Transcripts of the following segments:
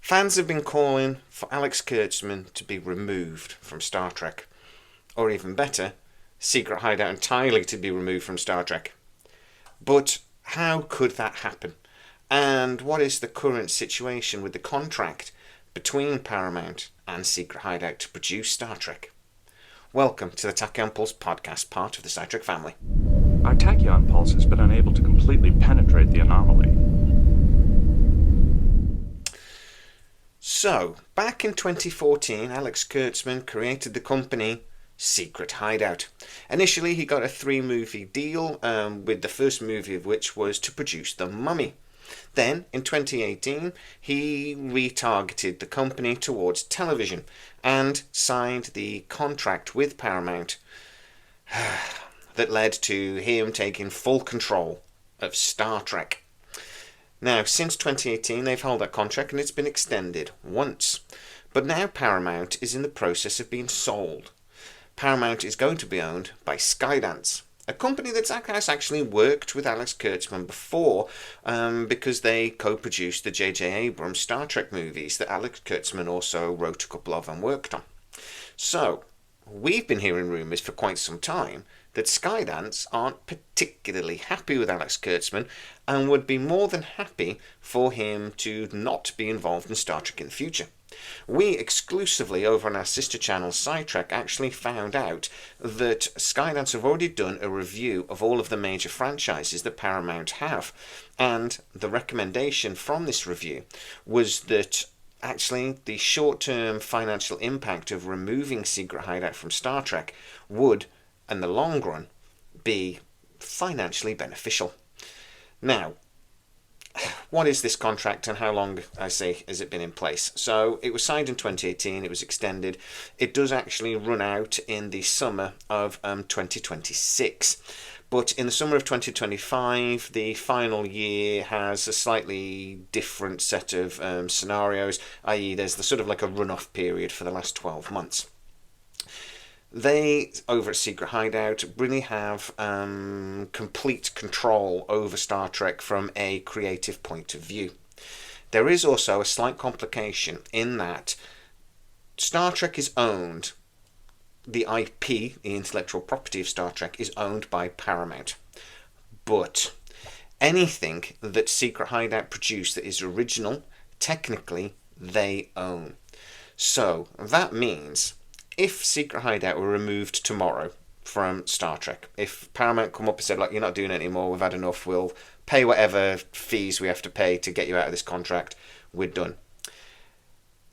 Fans have been calling for Alex Kurtzman to be removed from Star Trek. Or even better, Secret Hideout entirely to be removed from Star Trek. But how could that happen? And what is the current situation with the contract between Paramount and Secret Hideout to produce Star Trek? Welcome to the Tachyon Pulse podcast, part of the scitrek family. Our tachyon pulse has been unable to completely penetrate the anomaly. So, back in 2014, Alex Kurtzman created the company Secret Hideout. Initially, he got a 3-movie deal, with the first movie of which was to produce The Mummy. Then, in 2018, he retargeted the company towards television and signed the contract with Paramount that led to him taking full control of Star Trek. Now, since 2018, they've held that contract and it's been extended once. But now Paramount is in the process of being sold. Paramount is going to be owned by Skydance, a company that has actually worked with Alex Kurtzman before, because they co-produced the J.J. Abrams Star Trek movies that Alex Kurtzman also wrote a couple of and worked on. So, we've been hearing rumours for quite some time that Skydance aren't particularly happy with Alex Kurtzman and would be more than happy for him to not be involved in Star Trek in the future. We exclusively over on our sister channel scitrek actually found out that Skydance have already done a review of all of the major franchises that Paramount have, and the recommendation from this review was that actually the short-term financial impact of removing Secret Hideout from Star Trek would, in the long run, be financially beneficial. Now, what is this contract and how long, I say, has it been in place? So it was signed in 2018, it was extended. It does actually run out in the summer of 2026. But in the summer of 2025, the final year has a slightly different set of scenarios, i.e. there's the sort of like a run-off period for the last 12 months. They, over at Secret Hideout, really have complete control over Star Trek from a creative point of view. There is also a slight complication in that Star Trek is owned, the IP, the intellectual property of Star Trek, is owned by Paramount. But anything that Secret Hideout produce that is original, technically, they own. So, that means if Secret Hideout were removed tomorrow from Star Trek, if Paramount come up and said, like, you're not doing it anymore, we've had enough, we'll pay whatever fees we have to pay to get you out of this contract, we're done.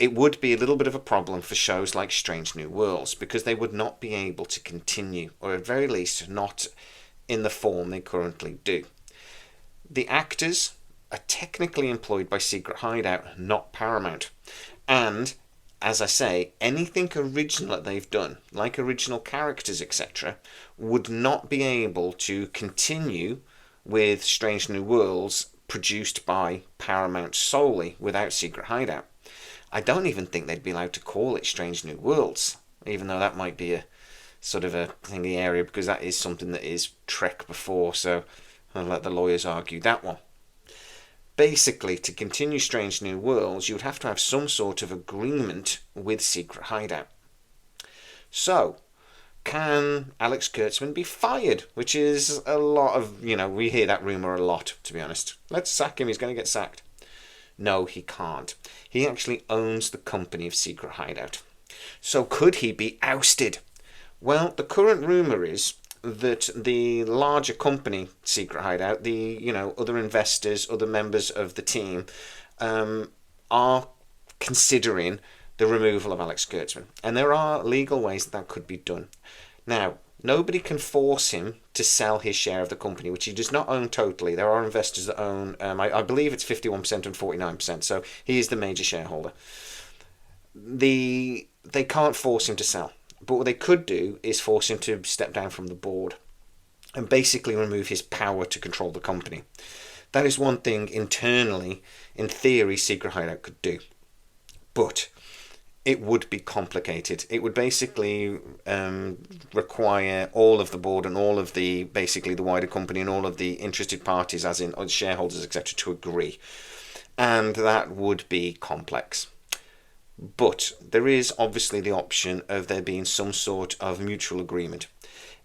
It would be a little bit of a problem for shows like Strange New Worlds, because they would not be able to continue, or at very least not in the form they currently do. The actors are technically employed by Secret Hideout, not Paramount. And as I say, anything original that they've done, like original characters, etc., would not be able to continue with Strange New Worlds produced by Paramount solely without Secret Hideout. I don't even think they'd be allowed to call it Strange New Worlds, even though that might be a sort of a thingy area, because that is something that is Trek before, so I'll let the lawyers argue that one. Basically, to continue Strange New Worlds, you would have to have some sort of agreement with Secret Hideout. So, can Alex Kurtzman be fired? Which is a lot of, we hear that rumour a lot, to be honest. Let's sack him, he's going to get sacked. No, he can't. He actually owns the company of Secret Hideout. So could he be ousted? Well, the current rumour is that the larger company, Secret Hideout, the other investors, other members of the team, are considering the removal of Alex Kurtzman. And there are legal ways that could be done. Now, nobody can force him to sell his share of the company, which he does not own totally. There are investors that own, I believe it's 51% and 49%, so he is the major shareholder. They can't force him to sell. But what they could do is force him to step down from the board and basically remove his power to control the company. That is one thing internally, in theory, Secret Hideout could do. But it would be complicated. It would basically require all of the board and all of the, basically the wider company and all of the interested parties, as in shareholders, etc., to agree. and that would be complex. But there is obviously the option of there being some sort of mutual agreement.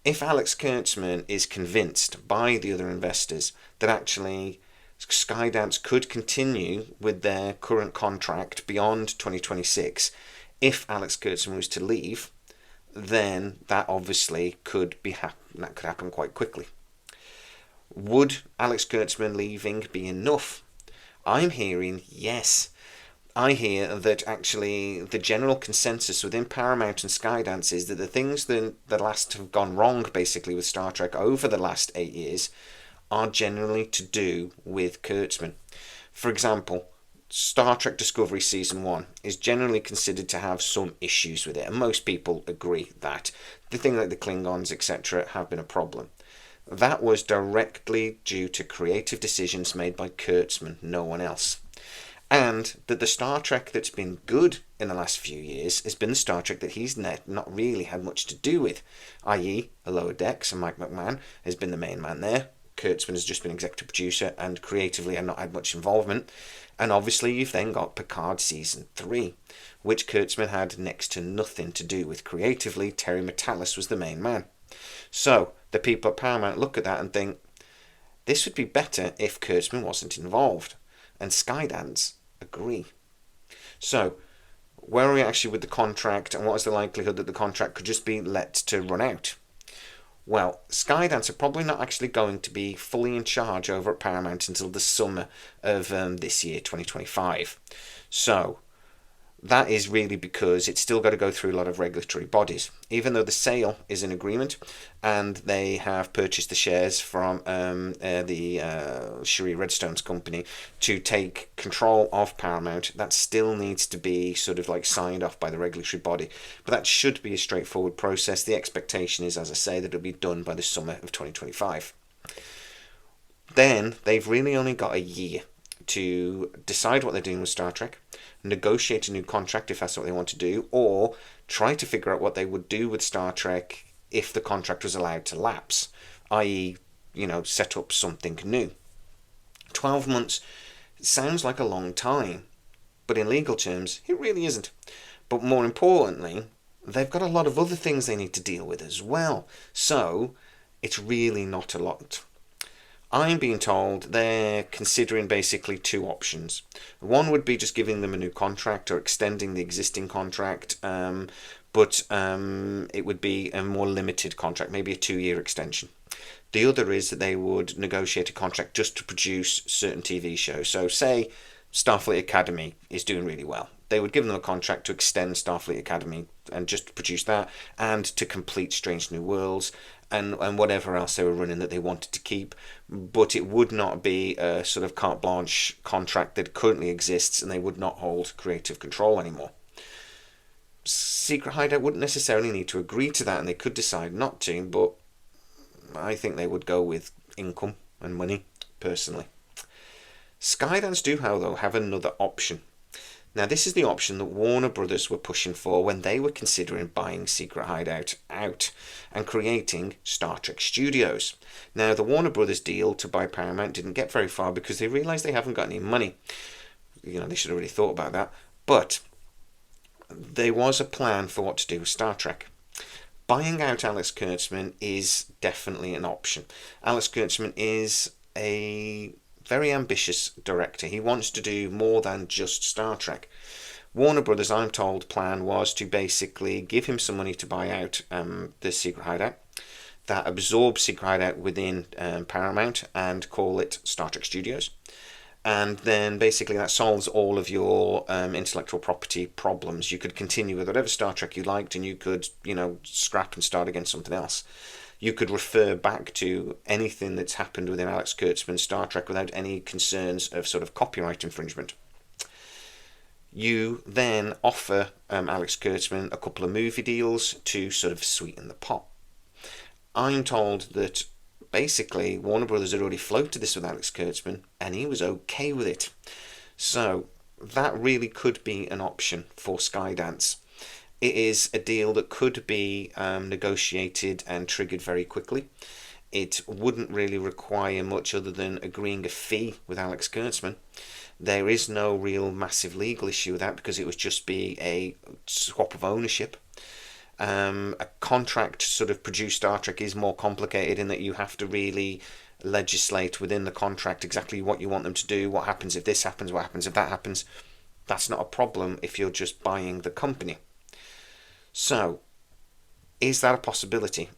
If Alex Kurtzman is convinced by the other investors that actually Skydance could continue with their current contract beyond 2026, if Alex Kurtzman was to leave, then that obviously could happen quite quickly. Would Alex Kurtzman leaving be enough? I'm hearing yes. I hear that actually the general consensus within Paramount and Skydance is that the things that have gone wrong basically with Star Trek over the last 8 years are generally to do with Kurtzman. For example, Star Trek Discovery Season 1 is generally considered to have some issues with it, and most people agree that the thing like the Klingons, etc., have been a problem. That was directly due to creative decisions made by Kurtzman, no one else. And that the Star Trek that's been good in the last few years has been the Star Trek that he's not really had much to do with, i.e. a Lower Decks, and Mike McMahon has been the main man there. Kurtzman has just been executive producer and creatively had not had much involvement. And obviously you've then got Picard Season 3, which Kurtzman had next to nothing to do with creatively. Terry Matalas was the main man. So the people at Paramount look at that and think, this would be better if Kurtzman wasn't involved. And Skydance agree. So, where are we actually with the contract, and what is the likelihood that the contract could just be let to run out? Well, Skydance are probably not actually going to be fully in charge over at Paramount until the summer of this year, 2025. So, that is really because it's still got to go through a lot of regulatory bodies. Even though the sale is an agreement and they have purchased the shares from the Cherie Redstone's company to take control of Paramount, that still needs to be sort of like signed off by the regulatory body. But that should be a straightforward process. The expectation is, as I say, that it'll be done by the summer of 2025. Then they've really only got a year to decide what they're doing with Star Trek, negotiate a new contract if that's what they want to do, or try to figure out what they would do with Star Trek if the contract was allowed to lapse, i.e., set up something new. 12 months sounds like a long time, but in legal terms, it really isn't. But more importantly, they've got a lot of other things they need to deal with as well, so it's really not a lot. I'm being told they're considering basically two options. One would be just giving them a new contract or extending the existing contract, but it would be a more limited contract, maybe a 2-year extension. The other is that they would negotiate a contract just to produce certain TV shows. So say Starfleet Academy is doing really well. They would give them a contract to extend Starfleet Academy and just produce that, and to complete Strange New Worlds and whatever else they were running that they wanted to keep. But it would not be a sort of carte blanche contract that currently exists, and they would not hold creative control anymore. Secret Hideout wouldn't necessarily need to agree to that, and they could decide not to, but I think they would go with income and money, personally. Skydance do, however, have another option. Now, this is the option that Warner Brothers were pushing for when they were considering buying Secret Hideout out and creating Star Trek Studios. Now, the Warner Brothers deal to buy Paramount didn't get very far because they realised they haven't got any money. They should have really thought about that. But there was a plan for what to do with Star Trek. Buying out Alex Kurtzman is definitely an option. Alex Kurtzman is a very ambitious director. He wants to do more than just Star Trek. Warner Brothers, I'm told, plan was to basically give him some money to buy out the Secret Hideout, that absorbs Secret Hideout within Paramount and call it Star Trek Studios. And then basically that solves all of your intellectual property problems. You could continue with whatever Star Trek you liked, and you could, scrap and start against something else. You could refer back to anything that's happened within Alex Kurtzman's Star Trek without any concerns of sort of copyright infringement. You then offer Alex Kurtzman a couple of movie deals to sort of sweeten the pot. I'm told that basically Warner Brothers had already floated this with Alex Kurtzman, and he was okay with it. So that really could be an option for Skydance. It is a deal that could be negotiated and triggered very quickly. It wouldn't really require much other than agreeing a fee with Alex Kurtzman. There is no real massive legal issue with that because it would just be a swap of ownership. A contract to sort of produce Star Trek is more complicated in that you have to really legislate within the contract exactly what you want them to do, what happens if this happens, what happens if that happens. That's not a problem if you're just buying the company. So, is that a possibility?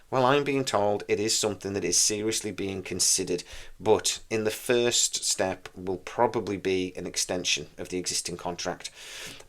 Well, I'm being told it is something that is seriously being considered, but in the first step will probably be an extension of the existing contract.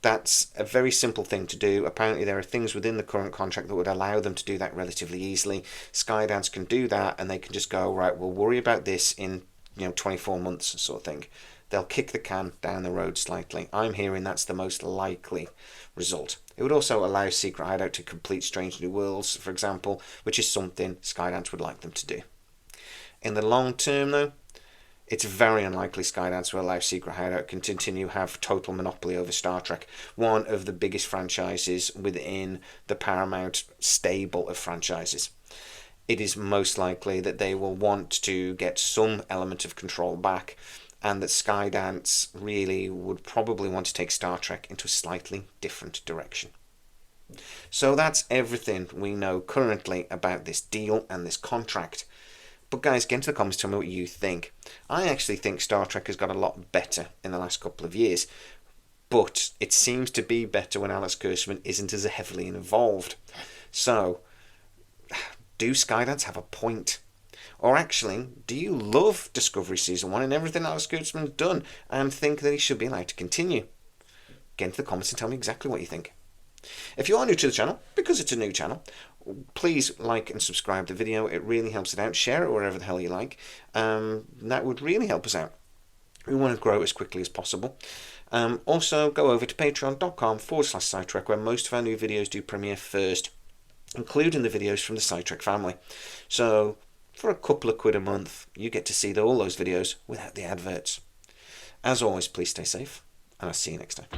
That's a very simple thing to do. Apparently there are things within the current contract that would allow them to do that relatively easily. Skydance can do that, and they can just go, right, we'll worry about this in 24 months sort of thing. They'll kick the can down the road slightly. I'm hearing that's the most likely result. It would also allow Secret Hideout to complete Strange New Worlds, for example, which is something Skydance would like them to do. In the long term, though, it's very unlikely Skydance will allow Secret Hideout to continue have total monopoly over Star Trek, one of the biggest franchises within the Paramount stable of franchises. It is most likely that they will want to get some element of control back, and that Skydance really would probably want to take Star Trek into a slightly different direction. So that's everything we know currently about this deal and this contract. But guys, get into the comments, tell me what you think. I actually think Star Trek has got a lot better in the last couple of years, but it seems to be better when Alex Kurtzman isn't as heavily involved. So, do Skydance have a point? Or actually, do you love Discovery Season 1 and everything Alex Kurtzman's done and think that he should be allowed to continue? Get into the comments and tell me exactly what you think. If you are new to the channel, because it's a new channel, please like and subscribe to the video. It really helps it out. Share it wherever the hell you like. That would really help us out. We want to grow as quickly as possible. Also, go over to patreon.com/scitrek, where most of our new videos do premiere first, including the videos from the Scitrek family. So, for a couple of quid a month, you get to see all those videos without the adverts. As always, please stay safe, and I'll see you next time.